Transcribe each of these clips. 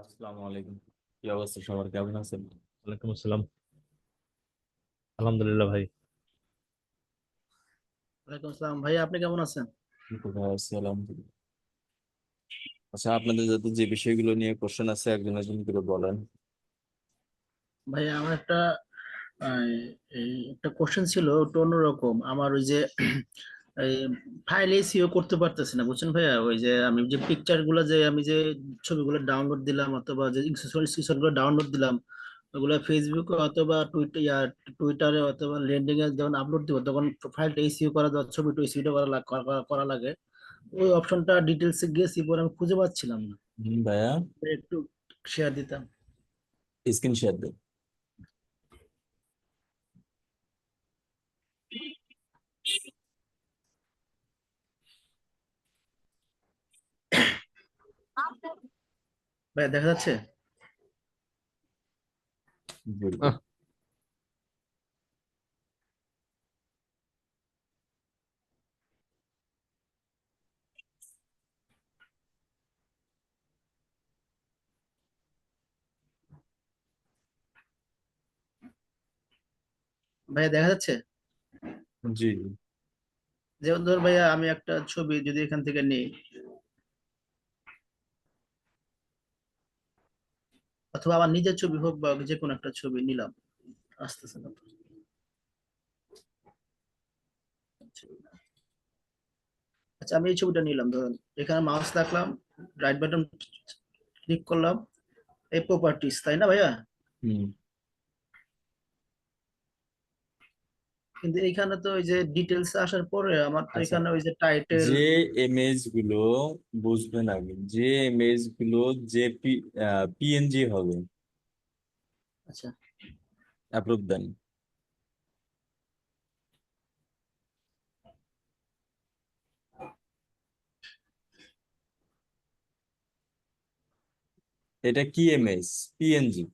আসসালামু আলাইকুম। কি অবস্থা সবার, কেমন আছেন? ওয়ালাইকুম আসসালাম। আলহামদুলিল্লাহ ভাই। ওয়ালাইকুম আসসালাম ভাই, আপনি কেমন আছেন? ভালো আছি, আলহামদুলিল্লাহ। আচ্ছা, আপনাদের যাতে যে বিষয়গুলো নিয়ে কোশ্চেন আছে একজন একজন করে বলেন। ভাই আমার একটা আহ, এই একটা কোশ্চেন ছিল, ওটা অন্যরকম। আমার ওই যে এই ফাইল এসিও করতে পারতেছি না, বুঝছেন ভাইয়া। ওই যে আমি যে পিকচার গুলো, যে আমি যে ছবিগুলো ডাউনলোড দিলাম অথবা যে স্ক্রিনশট গুলো ডাউনলোড দিলাম, ওগুলো ফেসবুকে অথবা টুইটারে অথবা লেন্ডিং এ যখন আপলোড দিব, তখন ফাইলটা এসিও করা যাচ্ছে, ছবিটা এসিও করা লাগে। ওই অপশনটা ডিটেলসে গেছি, পরে আমি খুঁজে পাচ্ছিলাম না। ভাইয়া, একটু শেয়ার দিতাম। স্ক্রিন শেয়ার দেন। ভাইয়া দেখা যাচ্ছে? বলবেন। আহ, ভাইয়া দেখা যাচ্ছে? জি জি। যেমন ধর ভাইয়া, আমি একটা ছবি যদি এখান থেকে নিই, অথবা আমার নিজের ছবি হোক বা যে কোনো একটা ছবি নিলাম, আসতেছে না তো। আচ্ছা, আমি এই ছবিটা নিলাম, ধরুন এখানে মাউস রাখলাম, রাইট বাটন ক্লিক করলাম, এই প্রপার্টিস, তাই না ভাইয়া? হুম। কিন্তু এখানে তো ওই যে ডিটেলস আসার পরে আমার তো আচ্ছা, এখানে ওই যে টাইটেল। যে ইমেজ গুলো বুঝবেন আগে, যে ইমেজ গুলো যে পিএনজি হবে, আচ্ছা, অ্যাপ্রুভ দেন। এটা কি ইমেজ? পিএনজি।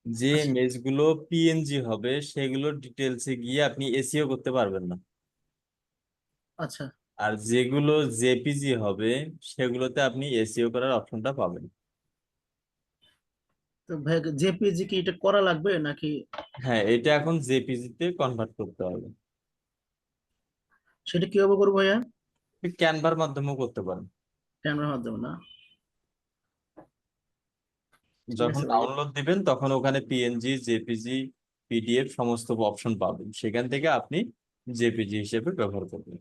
যে আচ্ছা, ইমেজ গুলো পিএনজি হবে সেগুলো ডিটেলসে গিয়ে আপনি এসিও করতে পারবেন না। আচ্ছা। আর যেগুলো জেপিজি হবে সেগুলোতে আপনি এসিও করার অপশনটা পাবেন। তো ভাই, জেপিজি কি এটা করা লাগবে নাকি? হ্যাঁ, এটা এখন জেপিজি তে কনভার্ট করতে হবে। সেটা কিভাবে করবো ভাইয়া? ক্যানভার মাধ্যমেও করতে পারেন। ক্যামেরার মাধ্যমে না? ঠিক যখন আছে ভাইয়া। ডাউনলোড দিবেন তখন ওখানে পিএনজি, জেপিজি, পিডিএফ সমস্ত অপশন পাবেন, সেখান থেকে আপনি জেপিজি হিসেবে ব্যবহার করবেন।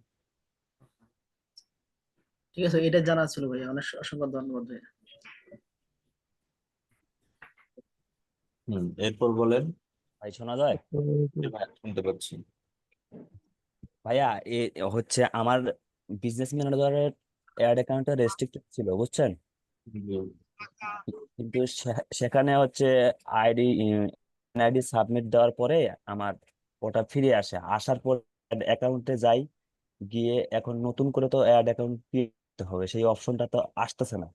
ঠিক আছে, এটা জানা ছিল ভাইয়া, অনেক অসংখ্য ধন্যবাদ ভাইয়া। এরপর বলেন। ভাই শোনা যায়? যে ভাই, শুনতে পাচ্ছি। ভাইয়া এ হচ্ছে আমার বিজনেস ম্যানেজারের অ্যাড অ্যাকাউন্টে রেস্ট্রিক্টেড ছিল, বুঝছেন? জি। কিন্তু সেখানে হচ্ছে আইডি আইডি সাবমিট দেওয়ার পরে আমার ওটা ফিরে আসে, আসার পর অ্যাকাউন্টে যাই, গিয়ে এখন নতুন করে তো অ্যাড অ্যাকাউন্ট দিতে হবে, সেই অপশনটা তো আসতেছে না।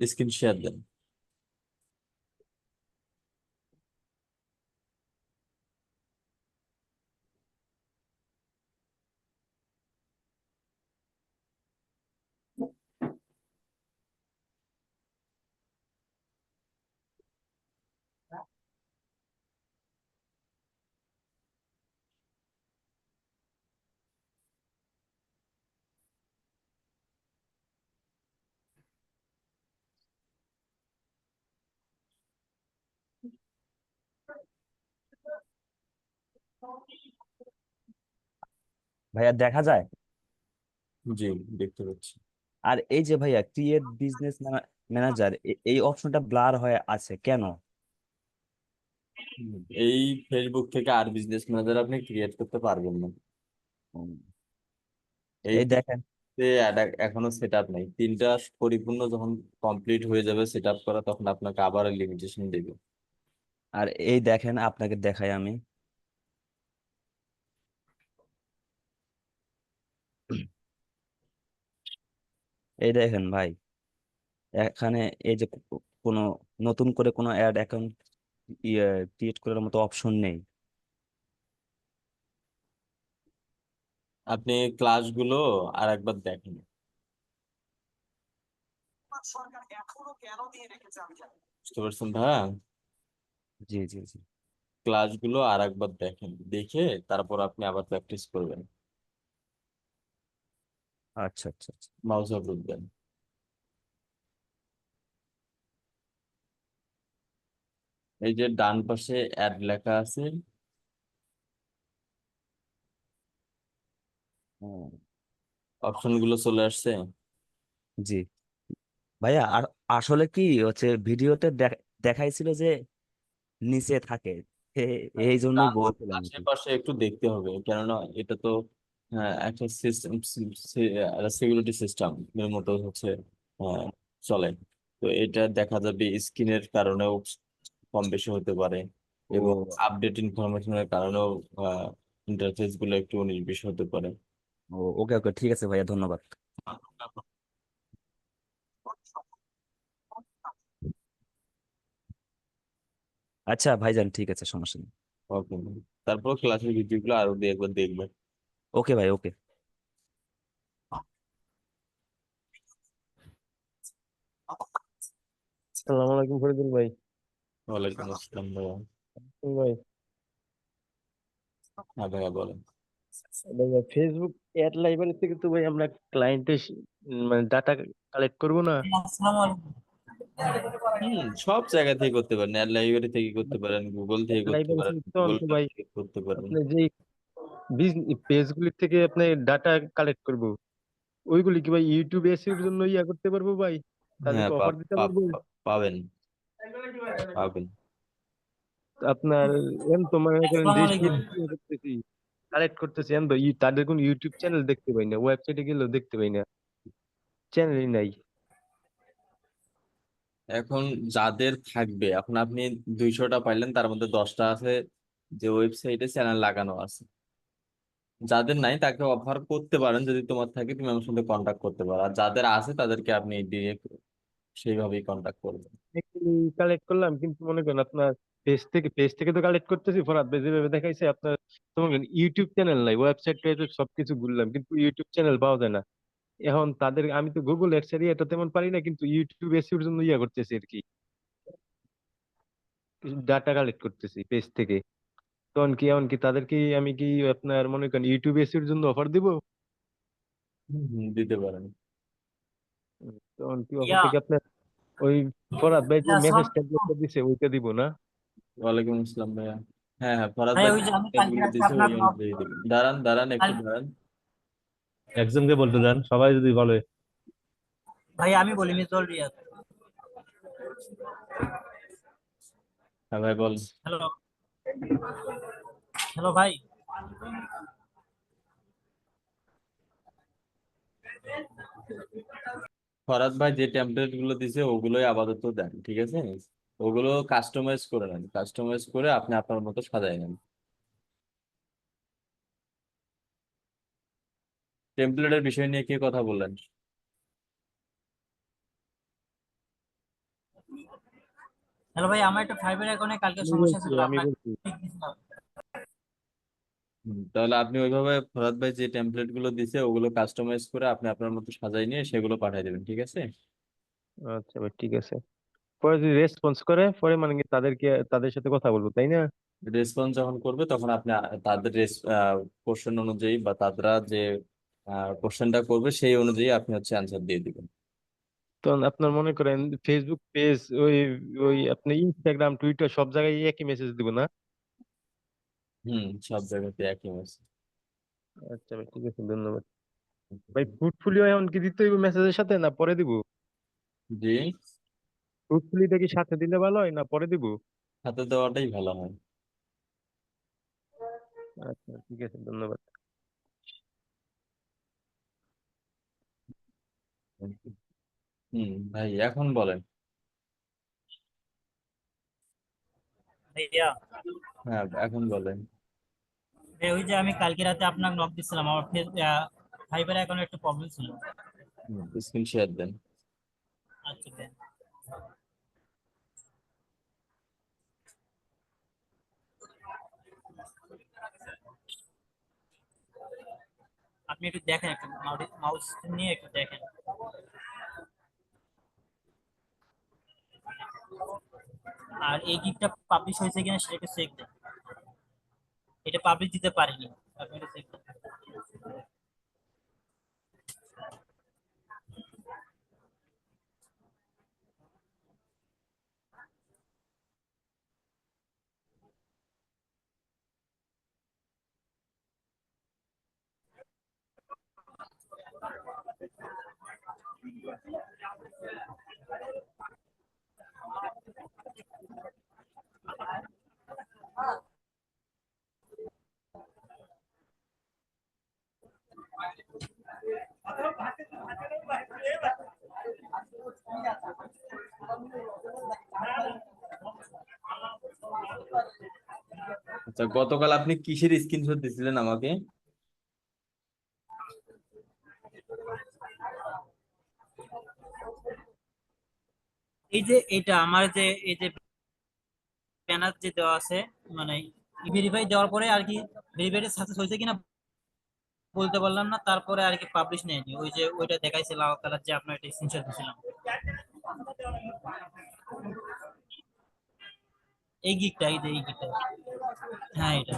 স্ক্রিন শেয়ার দেন। ভাইয়া দেখা যায়? জি, দেখতে পাচ্ছি। আর এই যে ভাইয়া ক্রিয়েট বিজনেস ম্যানেজার, এই অপশনটা ব্লার হয়ে আছে কেন? এই ফেসবুক থেকে আর বিজনেস ম্যানেজার আপনি ক্রিয়েট করতে পারবেন না। উম, এই এই দেখেন। এখনো সেট আপ নাই। তিনটা পরিপূর্ণ যখন কমপ্লিট হয়ে যাবে সেট আপ করা, তখন আপনাকে আবার লিমিটেশন দেবে। আর এই দেখেন, আপনাকে দেখাই আমি। এই দেখেন ভাই, এখানে এই যে কোনো নতুন করে কোনো অ্যাড অ্যাকাউন্ট ইয়ে ক্রিয়েট করার মতো অপশন নেই। আপনি ক্লাসগুলো আর একবার দেখেন। বুঝতে পারছেন ভাইয়া? জি জি জি। ক্লাসগুলো আর একবার দেখেন, দেখে তারপর আপনি আবার প্র্যাকটিস করবেন। আচ্ছা আচ্ছা আচ্ছা। মাউস আপলোড দেন। এই যে ডান পাশে অ্যাড লেখা আছে, হুম, অপশন গুলো চলে আসছে। জি ভাইয়া, আর আসলে কি হচ্ছে ভিডিওতে দেখাইছিল যে নিচে থাকে, এই জন্যই ডান বলছিলাম আর কি। আশেপাশে একটু দেখতে হবে, কেননা এটা তো একটা সিস্টেম, সিকিউরিটি সিস্টেম এর মতো হচ্ছে আহ, চলে। তো এটা দেখা যাবে স্ক্রিনের কারণেও কম বেশি হতে পারে, এবং ও আপডেট ইনফরমেশনের কারণেও ইন্টারফেস গুলো একটু 19-20 হতে পারে। ও, ওকে ওকে, ঠিক আছে ভাইয়া, ধন্যবাদ। আচ্ছা ভাইজান, ঠিক আছে, সমস্যা নেই। ওকে, তারপর ক্লাসের ভিডিও গুলো আরো একবার দেখবেন। ওকে ভাই, ওকে। সালাম আলাইকুম ফরিদুল ভাই। ওয়ালাইকুম আসসালাম ভাইয়া। ভাই, হ্যাঁ ভাইয়া বলেন। ভাই ফেসবুক অ্যাড লাইব্রেরি থেকে তো ভাই আমরা ক্লায়েন্টের মানে ডাটা কালেক্ট করব না? সব জায়গা থেকে করতে পারেন, নেট লাইব্রেরি থেকে করতে পারেন, গুগল থেকে করতে লাইব্রেরি পারেন, থেকে তো গুগল অন্ত ড্রাইভ ভাই থেকে করতে পারেন। আপনি যে পেজগুলি থেকে আপনি ডাটা কালেক্ট করব, ওইগুলি কি ভাই ইউটিউব এসইওর জন্য ইয়া করতে পারবো ভাই? হ্যাঁ তাদেরকে অফার দিতে পারবো? পাবেন, পাবেন। আপনার এম তো মনে করেন দেশগুলো করতেছি, কালেক্ট করতেছি, এম তো তাদের কোন ইউটিউব চ্যানেল দেখতে পাই না, ওয়েবসাইটে গেলেও দেখতে পাই না, চ্যানেলই নাই। এখন যাদের থাকবে, এখন আপনি 200টা পাইলেন, তার মধ্যে 10টা আছে যে ওয়েবসাইটে চ্যানেল লাগানো আছে। যাদের নাই তাকে অফার করতে পারেন, যদি তোমার থাকে তুমি আমার সাথে কন্ট্যাক্ট করতে পারো, আর যাদের আছে তাদেরকে আপনি ডিরেক্ট সেইভাবেই কন্ট্যাক্ট করবেন। কালেক্ট করলাম, কিন্তু মনে করেন আপনার পেজ থেকে তো কালেক্ট করতেছি, ফরহাদ ভাই যেভাবে দেখাইছে আপনার, তো মনে করেন ইউটিউব চ্যানেল নাই, ওয়েবসাইট টোয়েবসাইট সবকিছু ঘুরলাম কিন্তু ইউটিউব চ্যানেল পাওয়া যায় না। এখন তাদের আমি তো গুগল অ্যাডস এর এটা তেমন পারি না, কিন্তু ইউটিউব এসইওর জন্য ইয়া করতেছি আর কি, ডাটা কালেক্ট করতেছি পেজ থেকে। তখন কি এমন কি তাদেরকে আমি কি আপনার মনে করেন ইউটিউব এসইওর জন্য অফার দিব? দিতে পারেন। তখন কি অফার থেকে আপনার ওই ফরহাদ ভাই যে মেসেজ টেমপ্লেটটা দিছে ওইটা দিব না? ওয়ালাইকুম আসসালাম ভাইয়া। হ্যাঁ হ্যাঁ, ফরাদ ভাই ভাই ওই যে আমি কালকে গুলো রাতে দিছে আপনার ওই অনুযায়ী দেবেন। দাঁড়ান দাঁড়ান, একটু দাঁড়ান। একজনকে বলতে দেন, সবাই যদি বলে। ভাই আমি বলি মিজল রিয়াদ। হ্যাঁ ভাই বল। হ্যালো, হ্যালো ভাই। ফরাদ ভাই যে টেমপ্লেট গুলো দিছে ওগুলোই আপাতত দেন, ঠিক আছে? ওগুলো কাস্টমাইজ করে নেন, কাস্টমাইজ করে আপনি আপনার মতো সাজায় নেন। টেমপ্লেটের বিষয় নিয়ে কি কথা বললেন? হ্যালো ভাই, আমার একটা ফাইবার অ্যাকাউন্টে কালকে আমি সমস্যা বলছি ছিল, আমি আপনাকে বলছি ঠিক দিছিলাম। তাহলে আপনি ওইভাবে ফরাদ ভাই যে টেমপ্লেট গুলো দিছে ওগুলো কাস্টমাইজ করে আপনি আপনার মতো সাজাই নিয়ে সেগুলো পাঠিয়ে দেবেন, ঠিক আছে? আচ্ছা ভাই, ঠিক আছে। পরে যদি রেসপন্স করে পরে মানে কি তাদের সাথে কথা বলবো, তাই না? রেসপন্স যখন করবে তখন আপনি তাদের কোশ্চেন অনুযায়ী বা তারা যে কোশ্চেনটা করবে সেই অনুযায়ী আপনি হচ্ছে অ্যান্সার দিয়ে দিবেন। তখন আপনার মনে করেন ফেসবুক পেজ, ওই ওই আপনি ইনস্টাগ্রাম টুইটার সব জায়গায় একই মেসেজ দিব না? সব জায়গাতে একই মেসেজ। আচ্ছা ভাই, ঠিক আছে, ধন্যবাদ ভাই। পোর্টফোলিও এখন কি দিতে হইব মেসেজের সাথে না পরে দিব? জি, পোর্টফোলিওটা কি সাথে দিলে ভালো হয় না পরে দিব? হাতে দেওয়াটাই ভালো হয়। আচ্ছা ঠিক আছে, ধন্যবাদ। ভাই এখন বলেন। ভাইয়া, হ্যাঁ এখন বলেন। ভাই ওই যে আমি কালকে রাতে আপনাকে নক দিছিলাম, আমার ফাইবার অ্যাকাউন্টে একটা প্রবলেম ছিল। স্ক্রিন শেয়ার দেন। আচ্ছা ভাই। আপনি একটু দেখেন, একটু মাউস নিয়ে একটু দেখেন। আর এই গিগটা পাবলিশ হয়েছে কিনা সেটা একটু চেক দেন। এটা পাবলিশ দিতে পারিনি, আপনি একটু চেক দেন। আচ্ছা, গতকাল আপনি কিসের স্ক্রিনশট দিছিলেন আমাকে? এই যে এটা আমার যে এই যে ব্যানার যে দেওয়া আছে, মানে ভেরিফাই দেওয়ার পরে আর কি, ভেরিফাইড সাকসেস হয়েছে কিনা বলতে পারলাম না, তারপরে আর কি পাবলিশ নেয়নি। ওই যে ওইটা দেখাইছে লাল কালার, যে আপনার একটা স্ক্রিনশট দিয়েছিলাম, এই গিকটা, এই যে এই গিকটা, হ্যাঁ এটা,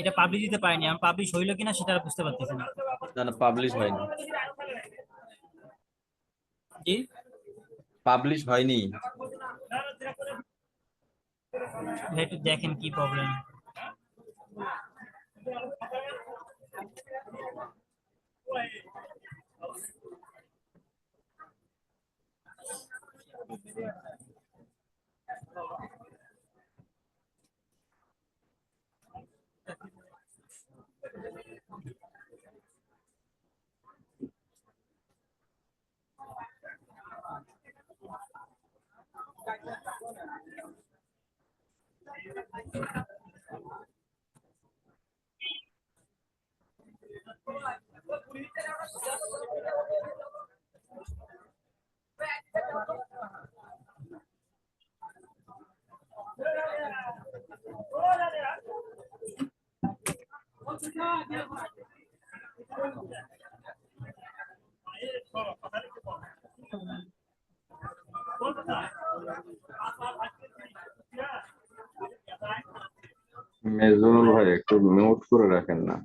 এটা পাবলিশ দিতে পারিনি। আমি পাবলিশ হইলো কিনা সেটা আর বুঝতে পারতেছি না। না না, পাবলিশ হয়নি। জি, পাবলিশ হয়নি। ভাই একটু দেখেন কি প্রবলেম। মেজনুল ভাই একটু মিউট করে রাখেন না।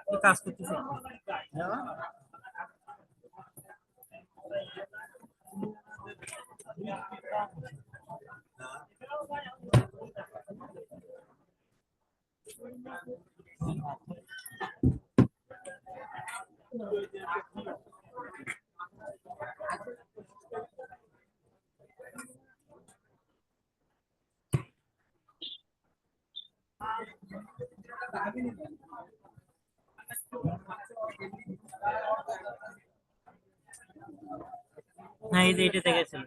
কি কাজ করতেছে? হ্যাঁ, এই যে এটা দেখেছিল।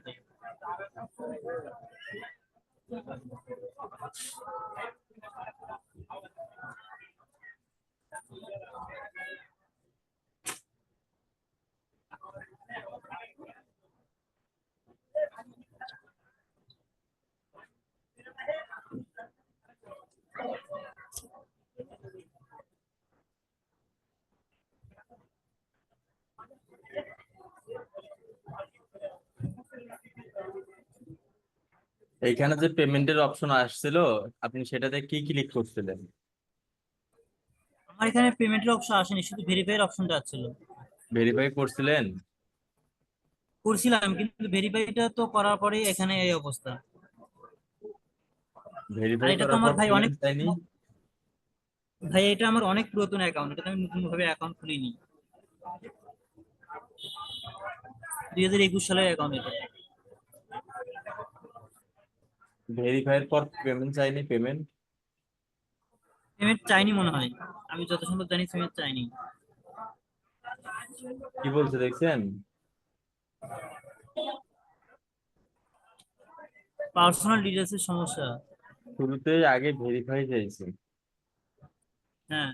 এইখানে যে পেমেন্টের অপশন আসছিল, আপনি সেটাতে কি ক্লিক করছিলেন? আমার এখানে পেমেন্টের অপশন আসেনি, শুধু ভেরিফাইয়ের অপশনটা আসছিল। ভেরিফাই করছিলেন? করছিলাম, কিন্তু ভেরিফাইটা তো করার পরেই এখানে এই অবস্থা। আর ভেরিফাই এটা তো করার পর আমার ভাই অনেক, পেমেন্ট চাইনি? ভাই এটা আমার অনেক পুরাতন অ্যাকাউন্ট, এটা তো আমি নতুন ভাবে অ্যাকাউন্ট খুলিনি, 2021 সালের অ্যাকাউন্ট এটা। ভেরিফাইয়ের পর পেমেন্ট চাইনি? পেমেন্ট পেমেন্ট চাইনি মনে হয়, আমি যত সম্ভব জানি পেমেন্ট চাইনি। কি বলছে দেখছেন? পার্সোনাল ডিটেলস এর সমস্যা। শুরুতেই আগে ভেরিফাই চাইছে, হ্যাঁ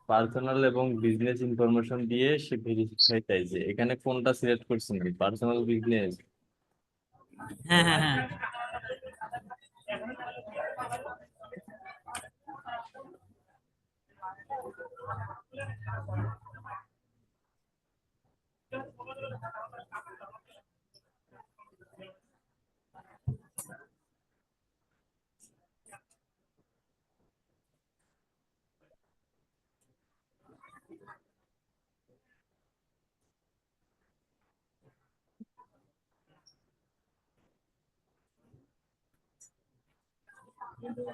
পার্সোনাল এবং বিজনেস ইনফরমেশন দিয়ে সে ভেরিফাই চাইছে। এখানে কোনটা সিলেক্ট করছেন, পার্সোনাল বিজনেস? হ্যাঁ হ্যাঁ হ্যাঁ। আমাদের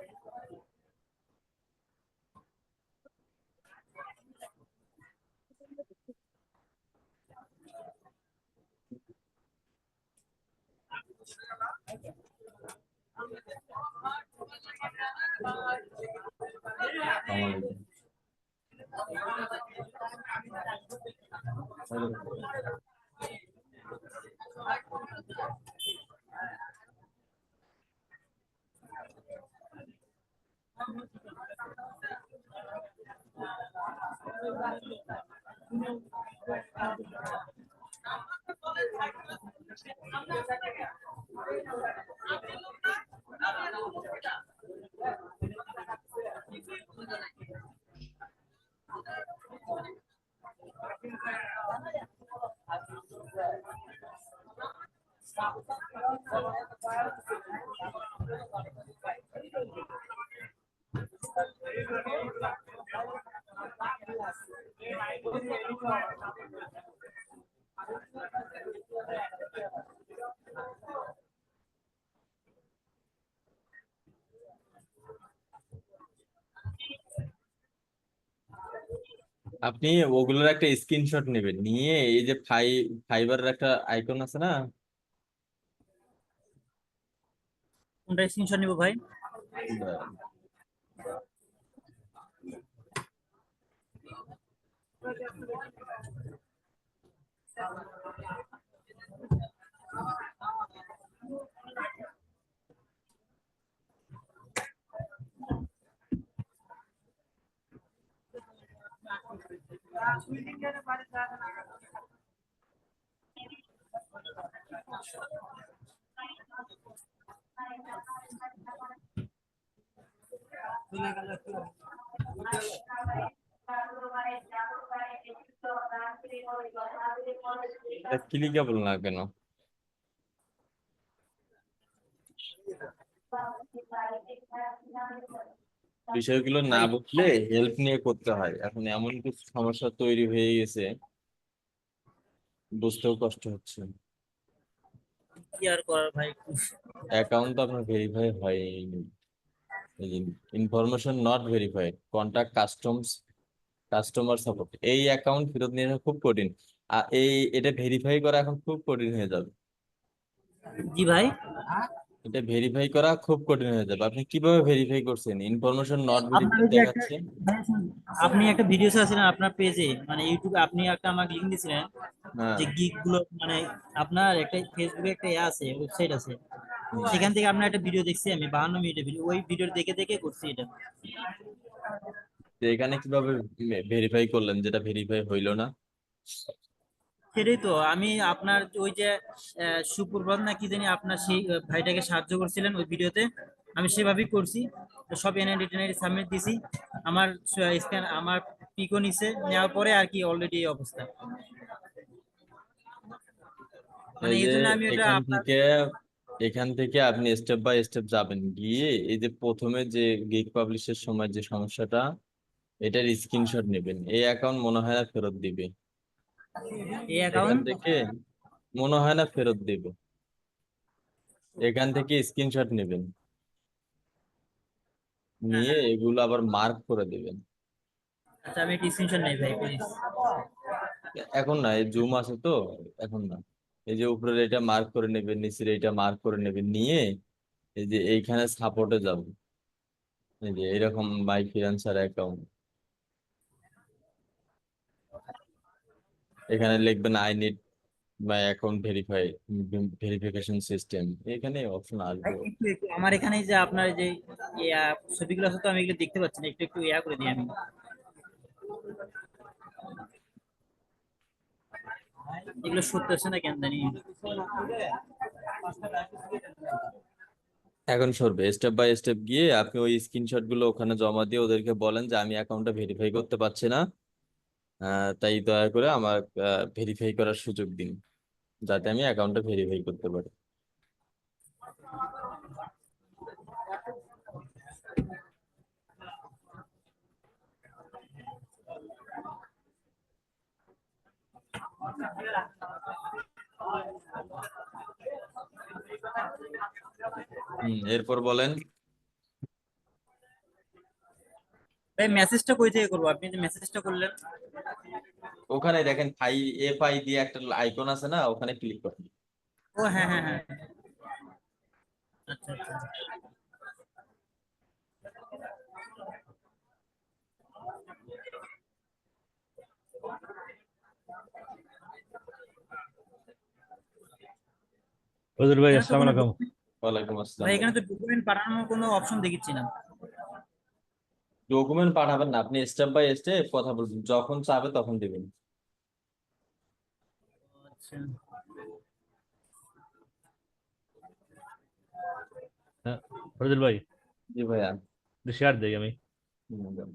আপনি ওগুলোর একটা স্ক্রিনশট নেবেন, নিয়ে এই যে ফাইবারের একটা আইকন আছে না, কোনটা স্ক্রিনশট নিব ভাই? ক্লিকেবল না কেন? বিষয়গুলো না বুঝলে হেল্প নিয়ে করতে হয়। এখন এমন কিছু সমস্যা তৈরি হয়ে গেছে, বুঝতেও কষ্ট হচ্ছে। কি আর করার ভাই। অ্যাকাউন্ট তো আপনার ভেরিফাই হয়নি, information not verified, contact customer support. এই অ্যাকাউন্ট ফেরত নিয়ে আসা খুব কঠিন। আর এটা ভেরিফাই করা এখন খুব কঠিন হয়ে যাবে। জি ভাই, এটা ভেরিফাই করা খুব কঠিন হয়ে যাবে। আপনি কিভাবে ভেরিফাই করছেন? ইনফরমেশন নট আপনার ভেরিফাইড ওই যে একটা দেখাচ্ছে। ভাই শুনুন, আপনি একটা ভিডিও ছাড়ছিলেন আপনার পেজে, মানে ইউটিউবে, আপনি একটা আমাকে লিংক দিয়েছিলেন হ্যাঁ। যে গিগ গুলো, মানে আপনার একটা ফেসবুকে একটা আছে, ওয়েবসাইট আছে, হুম। সেখান থেকে আপনার একটা ভিডিও দেখছি আমি, 52 মিনিটের ভিডিও, ওই ভিডিও দেখে দেখে করছি এটা। তো এখানে কিভাবে ভেরিফাই করলেন যেটা ভেরিফাই হইলো না? সেটাই তো আমি আপনার ওই যে সুপ্রভাত না কি জানি, আপনার সেই ভাইটাকে সাহায্য করছিলেন ওই ভিডিওতে, আমি সেভাবেই করছি। তো সব এনআইডি টেনআইডি সাবমিট দিছি, আমার স্ক্যান, আমার পিকও নিছে, নেওয়ার পরে আর কি অলরেডি এই অবস্থা। মানে এই এই যে জন্য আমি ওটা এখান আপনার। থেকে এখান থেকে আপনি স্টেপ বাই স্টেপ যাবেন, গিয়ে এই যে প্রথমে যে গিগ পাবলিশের সময় যে সমস্যাটা, এটার স্ক্রিনশট নেবেন। এই অ্যাকাউন্ট মনে হয় না ফেরত দিবে। এই এখান অ্যাকাউন্ট। থেকে মনে হয় না ফেরত দিবে। এখান থেকে স্ক্রিনশট নেবেন, নিয়ে এগুলো আবার মার্ক করে দেবেন। আচ্ছা আমি একটা স্ক্রিনশট নেই ভাই প্লিজ। এখন না, এই জুম আছে তো, এখন না। এই যে উপরের এটা মার্ক করে নেবেন, নিচের এটা মার্ক করে নেবেন, নিয়ে এই যে এইখানে সাপোর্টে যাবেন। এই যে এরকম মাই ফ্রিল্যান্সার অ্যাকাউন্ট, এখানে লিখবেন I need my account verification system, এখানে অপশন ভাই আসবে। একটু একটু আমার এখানে যে আপনার যে ইয়া ছবিগুলো আছে তো আমি এগুলো দেখতে পাচ্ছি না, একটু একটু ইয়া করে দিই আমি। এগুলো সত্যি হচ্ছে না কেন জানি। এখন সরবে, স্টেপ বাই স্টেপ গিয়ে আপনি ওই স্ক্রিনশট গুলো ওখানে জমা দিয়ে ওদেরকে বলেন যে আমি অ্যাকাউন্টটা ভেরিফাই করতে পারছি না, তাই দয়া করে আমার ভেরিফাই করার সুযোগ দিন, যাতে আমি অ্যাকাউন্টটা ভেরিফাই করতে পারি। এরপর বলেন। ভাই মেসেজটা কই থেকে করবো, আপনি যে মেসেজটা করলেন? ওখানে দেখেন FI দিয়ে একটা আইকন আছে না, ওখানে ক্লিক করেন। ও হ্যাঁ হ্যাঁ হ্যাঁ, আচ্ছা আচ্ছা। ফজল ভাই, এখানে তো আসসালামু কোনো আলাইকুম। ওয়ালাইকুম আসসালাম। ভাই এখানে তো ডকুমেন্ট পাঠানোর কোনো অপশন দেখিচ্ছি না। ডকুমেন্ট পাঠাবেন না, আপনি স্টেপ বাই স্টেপ কথা বলবেন, যখন চাবে তখন দিবেন। আচ্ছা হ্যাঁ, ফজল ভাই, জি ভাইয়া। শেয়ার দেই আমি। হুম।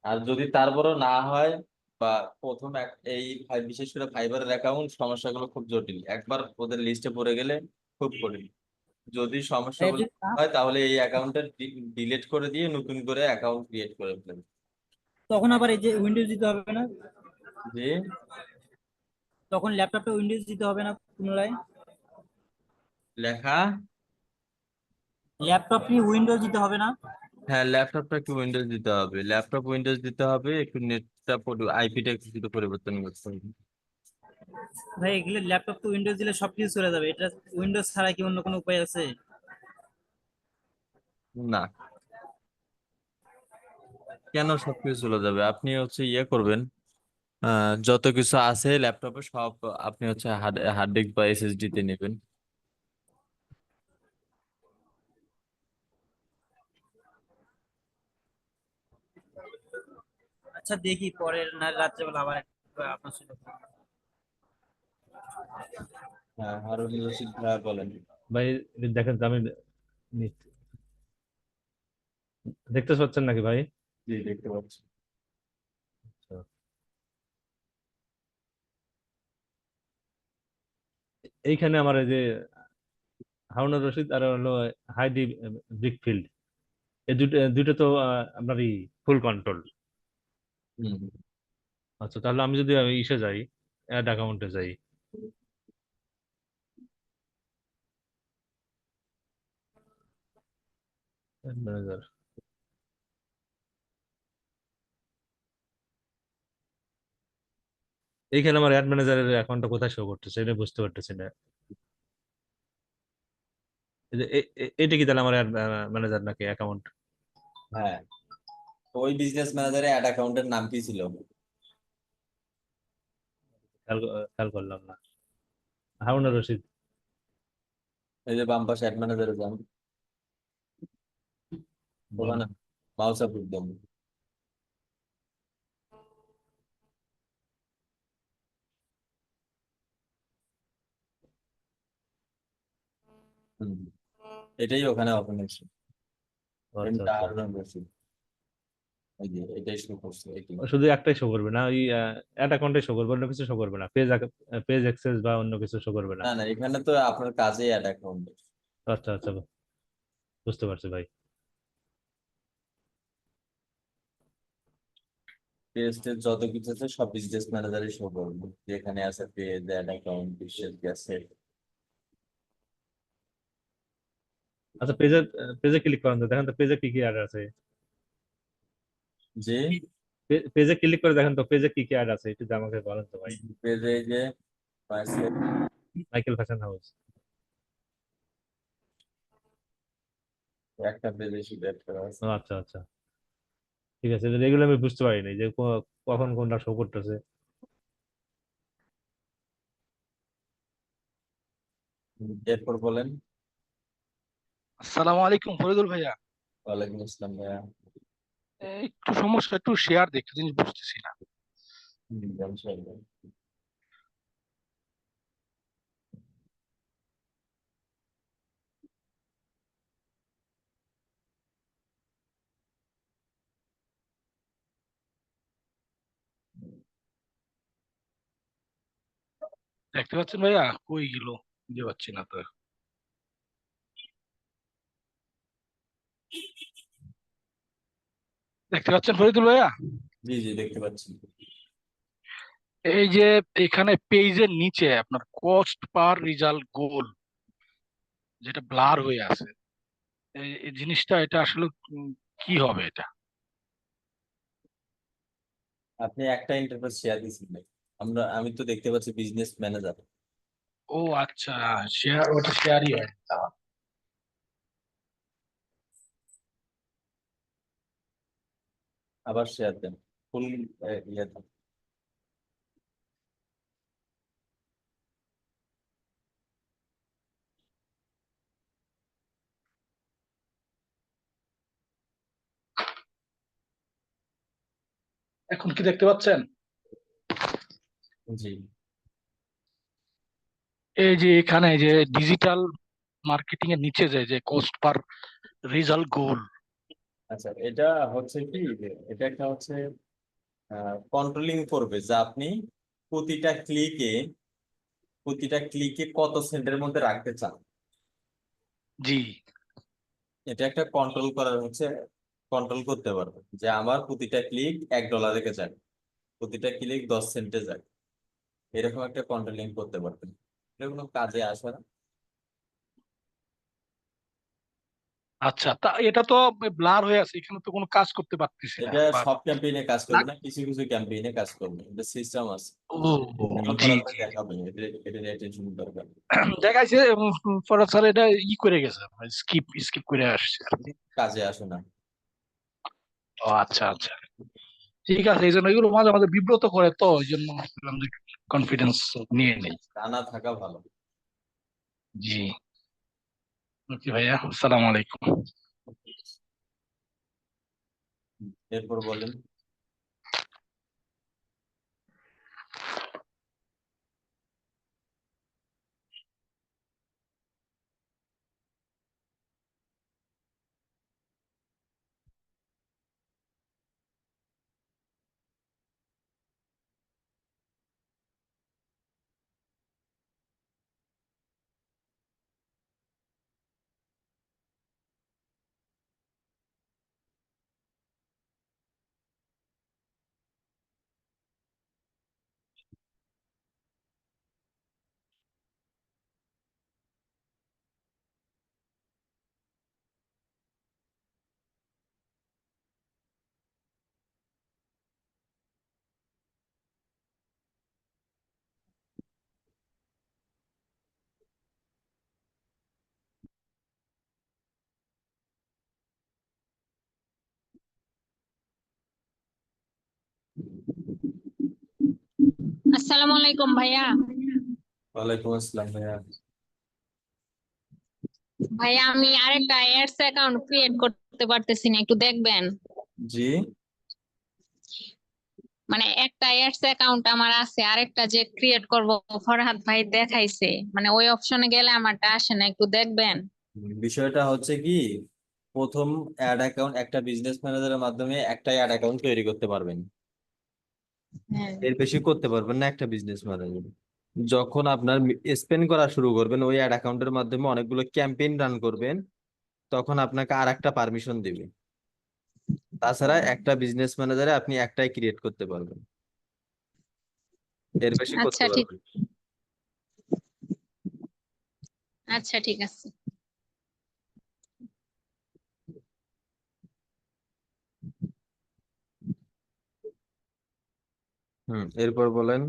আর যদি তারপরও না হয়, বা প্রথম বিশেষ করে ফাইবারের অ্যাকাউন্ট সমস্যাগুলো খুব জটিল, একবার ওদের লিস্টে পড়ে গেলে খুব কঠিন। যদি ভাই সমস্যাগুলো হয় তাহলে এই অ্যাকাউন্টটা ডিলিট করে দিয়ে নতুন করে অ্যাকাউন্ট ক্রিয়েট করে ফেলেন। তখন আবার এই যে উইন্ডোজ দিতে হবে না? যে তখন ল্যাপটপটা উইন্ডোজ দিতে হবে না পুনরায়? লেখা, ল্যাপটপ নিয়ে উইন্ডোজ দিতে হবে না? হ্যাঁ ল্যাপটপটা একটু উইন্ডোজ দিতে হবে, ল্যাপটপ উইন্ডোজ দিতে হবে, একটু নেটটা আইপিটা একটু পরিবর্তন করতে হবে। ভাই এগুলো ল্যাপটপ তো উইন্ডোজ দিলে সবকিছু চলে যাবে, এটা উইন্ডোজ ছাড়া কি অন্য কোনো উপায় আছে? না, কেন সবকিছু চলে যাবে? আপনি হচ্ছে ইয়ে করবেন, যত কিছু আছে ল্যাপটপে সব আপনি হচ্ছে হার্ড হার্ড ডিস্ক বা SSD তে নেবেন। আচ্ছা দেখি পরের না রাত্রেবেলা আবার একবার আপনার সাথে হ্যাঁ, হারুন রশিদ ভাইয়া বলেন। ভাই এটা দেখেন তো, আমি দেখতে পাচ্ছেন নাকি ভাই? জি দেখতে পাচ্ছি। আচ্ছা। এইখানে আমার এই যে হারুনুর রশিদ আর হলো হাইডি ব্রিকফিল্ড, এই দুটো দুটো তো আপনার ফুল কন্ট্রোল। হুম। আচ্ছা, তাহলে আমি যদি ইসে যাই, অ্যাড অ্যাকাউন্টে যাই, অ্যাড ম্যানেজার, এইখানে আমার অ্যাড ম্যানেজারের অ্যাকাউন্টটা কোথায় শো করতেছে এটা বুঝতে পারতেছি না। এই যে এটা কি তাহলে আমার অ্যাড ম্যানেজার নাকি অ্যাকাউন্ট? হ্যাঁ, ওই বিজনেস ম্যানেজারে অ্যাড অ্যাকাউন্টের নাম কি ছিল? খেয়াল করলাম না। হারুনুর রশিদ। এই যে বাম পাশে অ্যাড ম্যানেজারে যান, ওখানে মাউস আপ দেন। হুম, এটাই ওখানে ওপেন হয়েছে। আচ্ছা আচ্ছা, হারুন রশিদ, এই যে এটাই শুরু করছে এটি। শুধু একটাই শো করবে না, ওই অ্যাড অ্যাকাউন্টে শো করবে, অন্য কিছু শো করবে না, পেজ অ্যাক্সেস বা অন্য কিছু শো করবে না? না না, এখানে তো আপনার কাজেই অ্যাড অ্যাকাউন্ট। আচ্ছা আচ্ছা, বুঝতে পারছি ভাই। পেজের যত কিছু আছে সব বিজনেস ম্যানেজারই শো করবে, যেখানে আছে পেজ, অ্যাড অ্যাকাউন্ট, বিশেষ গেছে। আচ্ছা, পেজে পেজে ক্লিক করেন তো, দেখেন তো পেজে কি কি অ্যাড আছে। যে পেজে ক্লিক করে দেখেন তো পেজে কি কি অ্যাড আছে, একটু আমাকে বলেন তো ভাই। পেজে যে আছে, মাইকেল ফ্যাশন হাউস। একটা পেজে শুধু অ্যাড করা আছে। আচ্ছা আচ্ছা, ঠিক আছে, এগুলো আমি বুঝতে পারিনি যে কখন কোনটা শো করতেছে। এরপর বলেন। আসসালামু আলাইকুম ফরিদুল ভাইয়া। ওয়ালাইকুম আসসালাম ভাইয়া। একটু সমস্যা, একটু শেয়ার দেখতে জিনিস বুঝতেছি না। ইনশাআল্লাহ। দেখতে পাচ্ছেন ভাইয়া? কই গেল, বুঝতে পাচ্ছি না তো। দেখতে পাচ্ছেন ফরিদুল ভাইয়া? জি জি দেখতে পাচ্ছি। এই যে এখানে পেজের নিচে আপনার কস্ট পার রেজাল্ট গোল যেটা ব্লার হয়ে আছে, এই জিনিসটা এটা আসলে কি হবে এটা? আপনি একটা ইন্টারফেস শেয়ার দিয়েছেন ভাই। আমি তো দেখতে পাচ্ছি বিজনেস ম্যানেজার। ও আচ্ছা, শেয়ার, ওটা শেয়ারই হয়। আবার শেয়ার দেন ফুল ইয়ে দেন। এখন কি দেখতে পাচ্ছেন? জি। এই যে এখানে যে ডিজিটাল মার্কেটিং এর নিচে যে কস্ট পার রেজাল্ট গোল। আচ্ছা এটা হচ্ছে কি যে এটা একটা হচ্ছে কন্ট্রোলিং করবে যে আপনি প্রতিটা ক্লিকে প্রতিটা ক্লিকে কত সেন্টের মধ্যে রাখতে চান। জি। এটা একটা কন্ট্রোল করার হচ্ছে কন্ট্রোল করতে পারবে যে আমার প্রতিটা ক্লিক $1 যাক, প্রতিটা ক্লিক 10 সেন্টে যাক, এরকম একটা কন্ট্রোলিং করতে পারবেন। এটা কোনো কাজে আসে না। আচ্ছা, তা এটা তো ব্লার হয়ে আছে, এখানে তো কোনো কাজ করতে পারতেছি না এটা বা সব ক্যাম্পেইনে কাজ করবে না, কিছু কিছু ক্যাম্পেইনে কাজ করবে, এটা সিস্টেম আছে। ও এখন জি পরে জি। দেখাবো এটা টেনশন দরকার। দেখাইছে ফরাদ স্যার এটা করে গেছে, স্কিপ স্কিপ করে আসছে। কাজে আসে না। ও আচ্ছা আচ্ছা, ঠিক আছে। এই জন্য এগুলো মাঝে মাঝে বিব্রত করে, তো এই জন্য কনফিডেন্স নিয়ে নেই। জানা থাকা ভালো। জি। ওকে ভাইয়া, আসসালামু আলাইকুম। এরপর বলেন। আসসালামু আলাইকুম ভাইয়া। ওয়ালাইকুম আসসালাম ভাইয়া। ভাইয়া আমি আরেকটা অ্যাডস অ্যাকাউন্ট ক্রিয়েট করতে পারতেছি না, একটু দেখবেন? জি। মানে একটা অ্যাডস অ্যাকাউন্ট আমার আছে, আরেকটা যে ক্রিয়েট করব ফরহাদ ভাই দেখাইছে, মানে ওই অপশনে গেলে আমারটা আসে না, একটু দেখবেন? বিষয়টা হচ্ছে কি, প্রথম অ্যাড অ্যাকাউন্ট একটা বিজনেস ম্যানেজারের মাধ্যমে একটাই অ্যাড অ্যাকাউন্ট তৈরি করতে পারবেন, হ্যাঁ। এর বেশি করতে পারবেন না একটা বিজনেস ম্যানেজার। যখন আপনার স্পেন্ড করা শুরু করবেন ওই অ্যাড অ্যাকাউন্টের মাধ্যমে অনেকগুলো ক্যাম্পেইন রান করবেন, তখন আপনাকে আর একটা পারমিশন দিবে। তাছাড়া একটা বিজনেস ম্যানেজারে আপনি একটাই ক্রিয়েট করতে পারবেন, এর বেশি করতে আচ্ছা ঠিক পারবেন। আচ্ছা ঠিক আছে। এরপর বলেন।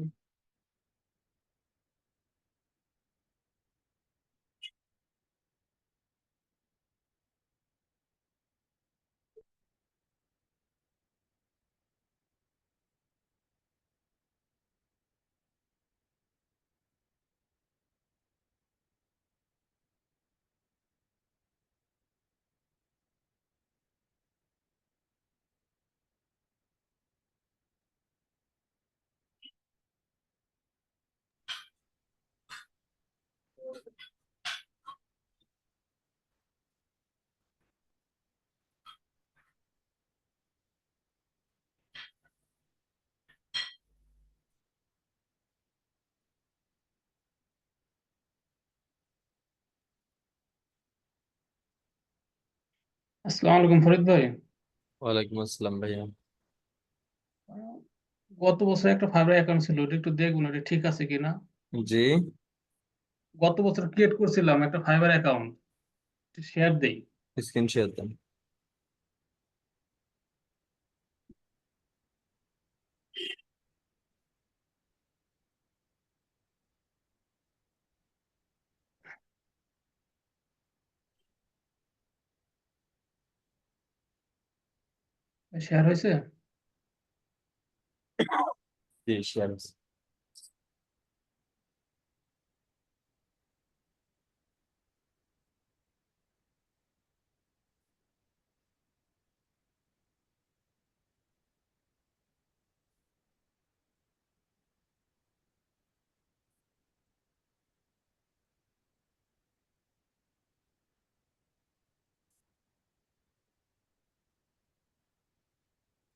আসসালামু আলাইকুম ফরিদ ভাই। ওয়ালাইকুম আসসালাম ভাইয়া। গত বছর একটা ফাইবার অ্যাকাউন্ট ছিল, ওটা একটু দেখুন এটা ঠিক আছে কিনা। জি, গত বছর ক্রিয়েট করছিলাম একটা ফাইবার অ্যাকাউন্ট, শেয়ার দেই। স্ক্রিন শেয়ার দেন। শেয়ার হয়েছে? জি, শেয়ার।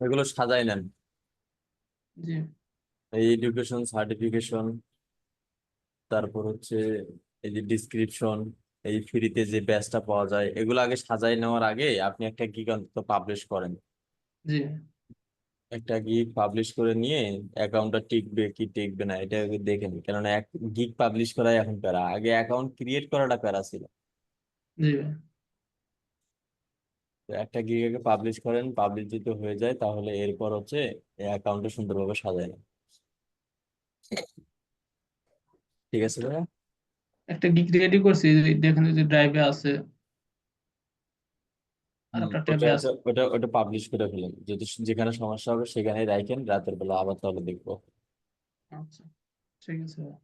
এগুলো সাজাই নেন। জি এই এডুকেশন সার্টিফিকেশন, তারপর হচ্ছে এই যে ডিসক্রিপশন, এই ফ্রিতে যে ব্যাচটা পাওয়া যায়, এগুলো আগে সাজাই নেওয়ার আগে আপনি একটা গিগ অন্তত পাবলিশ করেন। জি একটা গিগ পাবলিশ করে নিয়ে অ্যাকাউন্টটা টিকবে কি টিকবে না এটা আগে দেখে নিন, কেননা এক গিগ পাবলিশ করাই এখন প্যারা, আগে অ্যাকাউন্ট ক্রিয়েট করাটা প্যারা ছিল। জি তো একটা গিগ আগে পাবলিশ করেন, পাবলিশ যদি হয়ে যায় তাহলে এরপর হচ্ছে অ্যাকাউন্টটা সুন্দরভাবে সাজায় নেন। ঠিক আছে ভাইয়া? একটা গিগ রেডি করছি, দেখেন যে ড্রাইভে আছে আর একটা ওটা ট্যাবে ওটা আছে। ওটা ওটা পাবলিশ করে ফেলেন, যদি যেখানে সমস্যা হবে সেখানেই রাখেন, রাতের বেলা আবার তাহলে দেখবো। আচ্ছা ঠিক আছে ভাই।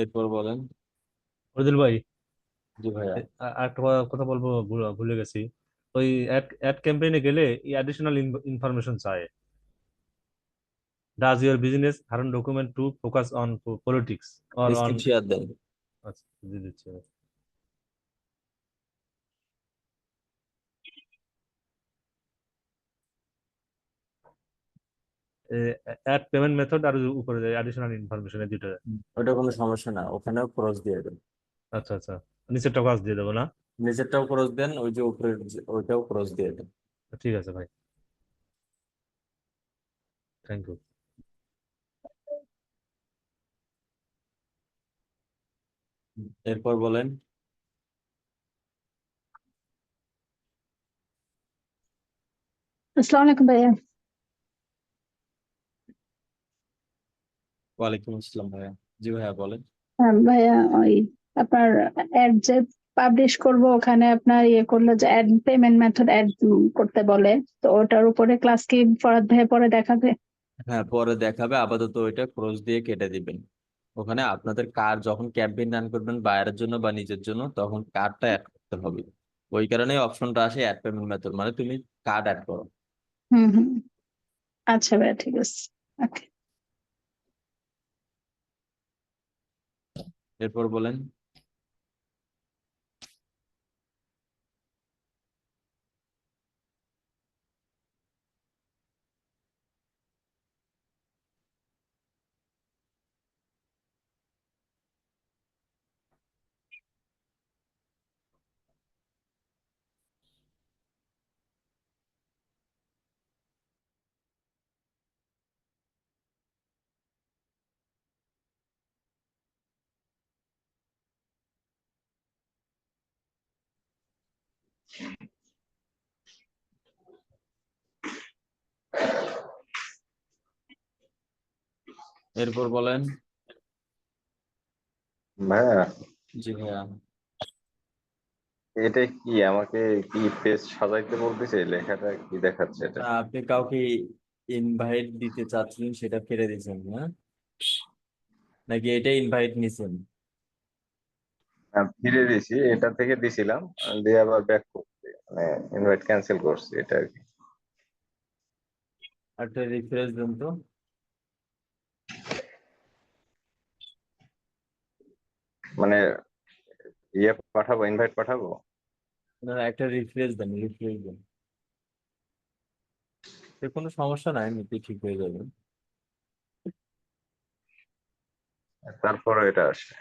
এরপর বলেন। ফজল ভাই, জি ভাইয়া। আরেকটা কথা বলবো, ভুলে গেছি। ওই অ্যাড ক্যাম্পেইনে গেলে অ্যাডিশনাল ইনফরমেশন চায়। Does your business run document to focus on politics or on. Screen share দেন। আচ্ছা, দিয়ে দিচ্ছি। অ্যাড পেমেন্ট মেথড আর উপরে অ্যাডিশনাল ইনফরমেশন, এই দুটো। ওটা কোনো সমস্যা না, ওখানেও ক্রস দিয়ে দেন। আচ্ছা আচ্ছা, নিচেরটা কাজ দিয়ে দেবো না? নিচেরটাও ক্রস দেন, ওই যে উপরের ওইটাও ক্রস দিয়ে দেন। ঠিক আছে ভাই, থ্যাংক ইউ। এরপর বলেন। আসসালামু আলাইকুম ভাইয়া। ওয়ালাইকুম আসসালাম ভাইয়া। জি ভাইয়া বলেন। ভাইয়া ওই আপনার অ্যাড যে পাবলিশ করব ওখানে আপনার ইয়ে করলে যে অ্যাড পেমেন্ট মেথড অ্যাড করতে বলে, তো ওটার উপরে ক্লাস কি ফরহাদ ভাইয়া পরে দেখাবে? হ্যাঁ, পরে দেখাবে, আপাতত ওইটা ক্রস দিয়ে কেটে দিবেন। ওখানে আপনাদের কার যখন ক্যাম্পেইন রান করবেন বায়ারের জন্য বা নিজের জন্য, তখন কার্ডটা অ্যাড করতে হবে। ওই কারণেই অপশনটা আসে অ্যাড পেমেন্ট মেথড, মানে তুমি কার্ড অ্যাড করো। হুম হুম, আচ্ছা ভাইয়া ঠিক আছে। ওকে। এরপর বলেন। এরপর বলেন। ভাইয়া, জি ভাইয়া। এটা কি আমাকে কি পেজ সাজাইতে বলতেছে? লেখাটা কি দেখাচ্ছে এটা? আপনি কাউকে ইনভাইট দিতে চাচ্ছিলেন, সেটা ফেলে দিয়েছেন না, নাকি এটা ইনভাইট নিছেন? ফিরে দিছি, এটা থেকে দিছিলাম, দিয়ে আবার ব্যাক করছি, মানে ইনভাইট ক্যান্সেল করছি, এটা আর কি। একটা রিফ্রেশ দেন তো। মানে ইয়ে পাঠাবো, ইনভাইট পাঠাবো? না, একটা রিফ্রেশ দেন, কোনো সমস্যা নাই, এমনিতেই ঠিক হয়ে যাবে। তারপরে এটা আসে।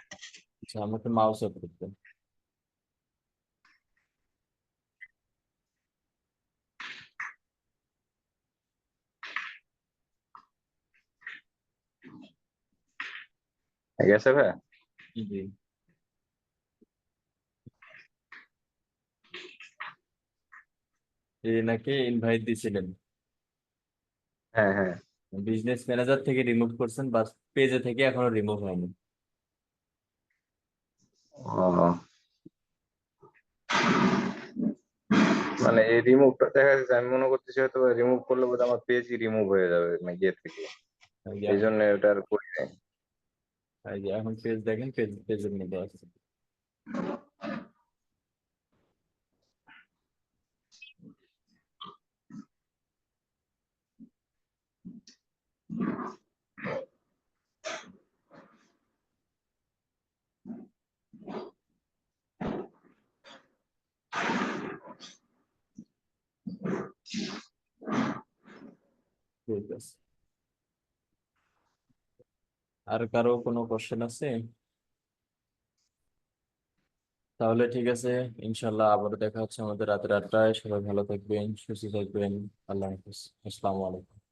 আচ্ছা, আমাকে মাউস অফ করতে। গেছে ভাই? জি, নাকি ইনভাইট দিছিলেন? হ্যাঁ হ্যাঁ। বিজনেস ম্যানেজার থেকে রিমুভ করছেন, বাস পেজে থেকে এখনো রিমুভ হয়নি। ও, মানে এই রিমুভটা দেখা যাচ্ছে, আমি মনে করতেছি হয়তো রিমুভ করলে বোধহয় আমার পেজই রিমুভ হয়ে যাবে মানে ইয়ে থেকে, এই যে এই এখন জন্য ওটা আর করি নাই। এখন পেজ দেখেন, পেজের মধ্যে আছে। ঠিক আছে, আর কারো কোনো কোশ্চেন আছে? তাহলে ঠিক আছে, ইনশাল্লাহ আবারও দেখা হচ্ছে আমাদের রাতের 8টায়। সবাই ভালো থাকবেন, সুস্থ থাকবেন। আল্লাহ হাফিজ, আসসালামু আলাইকুম।